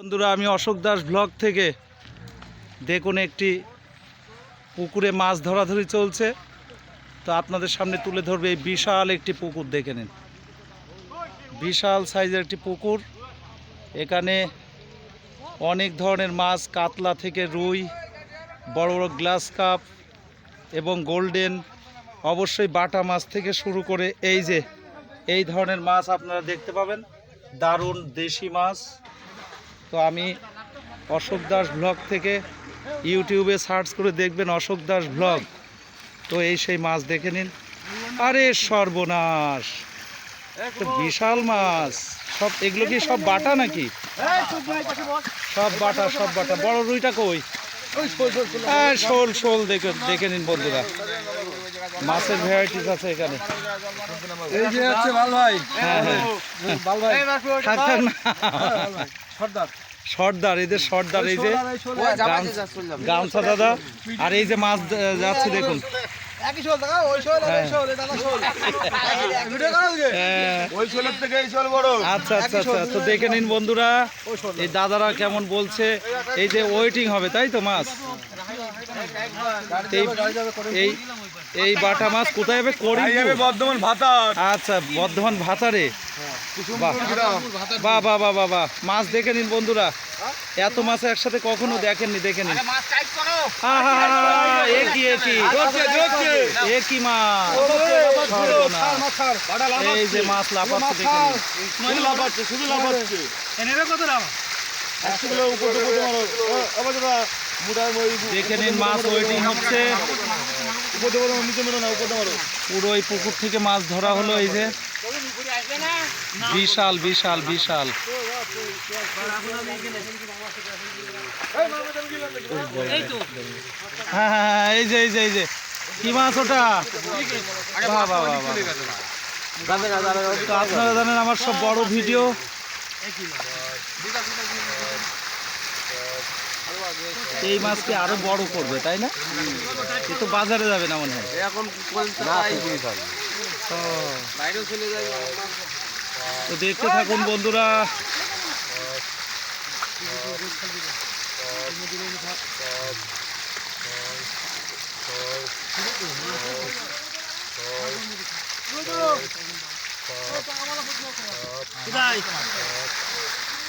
বন্ধুরা, আমি অশোক দাস ব্লগ থেকে দেখুন একটি পুকুরে মাছ ধরাধরি চলছে। তো আপনাদের সামনে তুলে ধরবে এই বিশাল একটি পুকুর। দেখে নিন, বিশাল সাইজের একটি পুকুর। এখানে অনেক ধরনের মাছ, কাতলা থেকে রুই, বড় বড় গ্লাস কাপ এবং গোল্ডেন, অবশ্যই বাটা মাছ থেকে শুরু করে এই ধরনের মাছ আপনারা দেখতে পাবেন। দারুণ দেশি মাছ। তো আমি অশোক দাস ব্লগ থেকে ইউটিউবে সার্চ করে দেখবেন অশোক দাস ব্লগ। তো এই সেই মাছ দেখে নিন। আরে সর্বনাশ, তো বিশাল মাছ। সব এগুলো কি সব বাটা নাকি? সব বাটা, সব বাটা। বড় রুইটা কই? হ্যাঁ, শোল শোল দেখে নিন বন্ধুরা, মাছের ভ্যারাইটিস আছে এখানে। এই যে আছে লাল ভাই। হ্যাঁ হ্যাঁ, লাল ভাই থাক থাক না। সর্দার সর্দার, এদের সর্দার। এই যে গামছা দাদা, আর এই যে মাছ যাচ্ছে দেখুন। একই শোল দাদা, ওই শোল আর এই শোল, এই দাদা শোল। ভিডিও করো আজকে? ওই শোলের থেকে এই শোল বড়। আচ্ছা আচ্ছা আচ্ছা, তো দেখে নিন বন্ধুরা, এই দাদারা কেমন বলছে। এই যে ওয়েটিং হবে, তাই তো মাছ। এই এই বাটা মাছ কোথায় যাবে? বর্ধমান ভাতার। আচ্ছা, বর্ধমান ভাতারে। বাহ বাহ বাহ বাহ বাহ, মাছ দেখে নিন বন্ধুরা, এত মাছ একসাথে কখনো দেখেননি। দেখে নিন, একই মাছ। এই যে মাছ লাফাচ্ছে, দেখে নিন মাছ ওয়েটিং হচ্ছে। পুরো এই পুকুর থেকে মাছ ধরা হলো। এই যে বিশাল বিশাল বিশাল। হ্যাঁ হ্যাঁ, এই যে এই যে এই যে কি মাছ ওটা? বাহ বাহ বাহ বাহ। তো আপনারা জানেন আমার সব বড় ভিডিও। এই মাছকে আরো বড় করবে, তাই না? এ তো বাজারে যাবে না মনে হয় এখন। তো দেখতে থাকুন বন্ধুরা।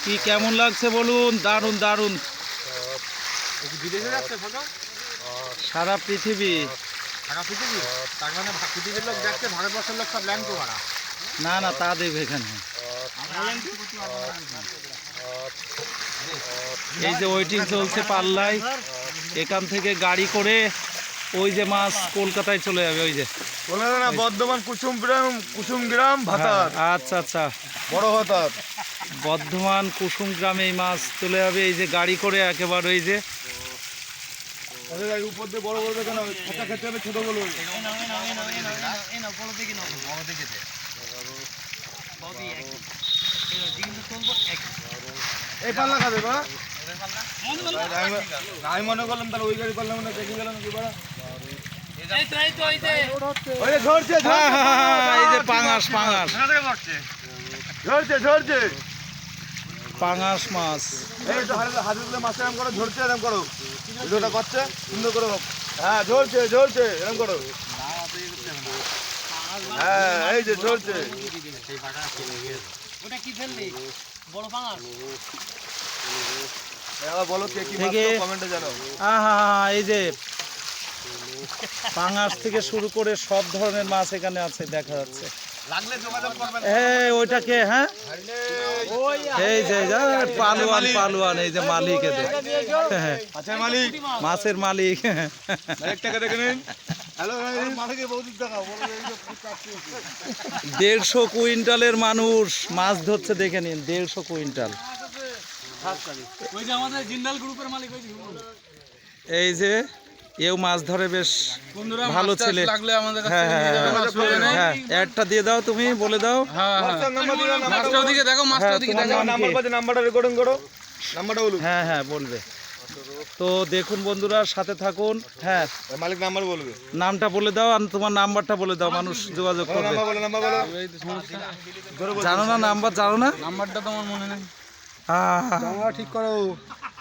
কি কেমন লাগছে বলুন? দারুণ দারুণ। সারা পৃথিবী, তার মানে পৃথিবীর লোক দেখছে, ভারতবর্ষের লোক সব ল্যান্ড করা। না না, তা দেখবে এখানে। এই যে ওয়েটিং চলছে পাল্লায়, এখান থেকে গাড়ি করে ওই যে মাছ কলকাতায় চলে যাবে। ওই যে বর্ধমান কুসুমগ্রাম ভাতার। আচ্ছা আচ্ছা, বড় ভাতার বর্ধমান কুসুম গ্রামে এই মাছ চলে যাবে এই যে গাড়ি করে একেবারে। এই যে উপর দিয়ে বড় বড় কেন খেতে হবে, ছোট বলো। এই পাল্লা খাবে বা আমি মনে করলাম তাহলে ওই গাড়ি পাল্লা মনে দেখে গেলাম কি বড়। পাঙাশ পাঙাশ ঝরছে পাঙাশ মাছ। এই তো হাতে তুলে মাছ এরম করো, ঝরছে এরম করো, ভিডিওটা করছে সুন্দর করো। হ্যাঁ ঝরছে ঝরছে এরম করো। হ্যাঁ এই যে ঝরছে। ওটা কি ফেললি? বড় পাঙাশ। বলো কে কি মাছ কমেন্টে জানাও। এই যে পাঙাশ থেকে শুরু করে সব ধরনের মাছ এখানে আছে, দেখা যাচ্ছে। লাগলে যোগাযোগ করবেন। এই ওইটাকে, হ্যাঁ এই যে পালোয়ান পালোয়ান, এই যে মালিক, এদের আচ্ছা মালিক, মাছের মালিক। একটাকে দেখে নিন। হ্যালো মালিক, 150 কুইন্টালের মানুষ মাছ ধরছে, দেখে নিন। 150 কুইন্টাল। ওই যে আমাদের জিন্দাল গ্রুপের মালিক। এই যে এও মাছ ধরে, বেশ ভালো ছেলে। হ্যাঁ হ্যাঁ, একটা দিয়ে দাও, তুমি বলে দাও। নাম্বারটা রেকর্ডিং করো, নাম্বারটা বলুন। হ্যাঁ হ্যাঁ বলবে। তো দেখুন বন্ধুরা, সাথে থাকুন। হ্যাঁ, মালিক নাম্বার বলবে, নামটা বলে দাও আর তোমার নাম্বারটা বলে দাও, মানুষ যোগাযোগ করবে। জানো না নাম্বার? জানো না? নাম্বারটা তো আমার মনে নেই। আহ, ঠিক করো।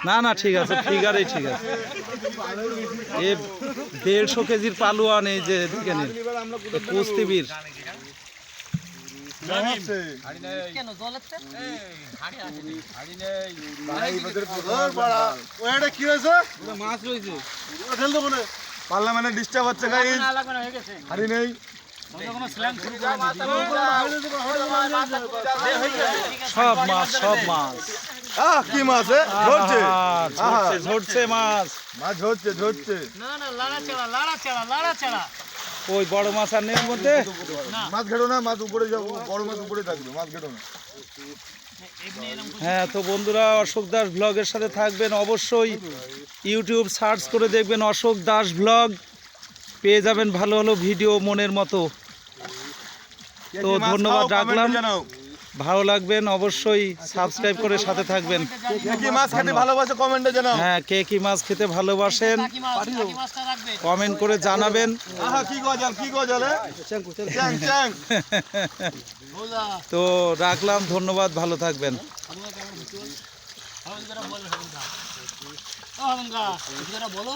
না না ঠিক আছে, ফিগারই ঠিক আছে। এ 150 কেজির পালুয়ান, এই যে দেখে নিন, এ কুস্তিবীর। কেন জলেতে কি হয়েছে? মাছ রয়েছে পার্লামেন্টে ডিস্টার্ব হচ্ছে গাইস। না লাগবে না, হয়ে গেছে হাড়ি নেই। কোনো স্ল্যাম শুরু করে সব মাছ, সব মাছ। কি মাছ? ঝরছে ঝরছে, ঝরছে মাছ। মাছ, ঝরছে ঝরছে। না না, লাড়া চাড়া ওই বড় মাছ আর নেই ওর মধ্যে। মাছ ঘেটো না, মাছ উপরে যাবো, বড় মাছ উপরে থাকবে, মাছ ঘেটো না। হ্যাঁ, তো বন্ধুরা অশোক দাস ব্লগের সাথে থাকবেন অবশ্যই। ইউটিউব সার্চ করে দেখবেন অশোক দাস ব্লগ, পেয়ে যাবেন ভালো ভালো ভিডিও মনের মতো। তো কি মাছ ধন্যবাদ খাও, রাখলাম। কমেন্টে জানাও। ভালো লাগবেন অবশ্যই সাবস্ক্রাইব করে সাথে থাকবেন। কে কি মাছ খেতে ভালোবাসে কমেন্টে জানাও। হ্যাঁ, কে কি মাছ খেতে ভালোবাসেন টাকি মাছটা রাখবে কমেন্ট করে জানাবেন। কি গজাল, কি গজাল? চ্যাং চ্যাং। তো রাখলাম, ধন্যবাদ, ভালো থাকবেন। বলো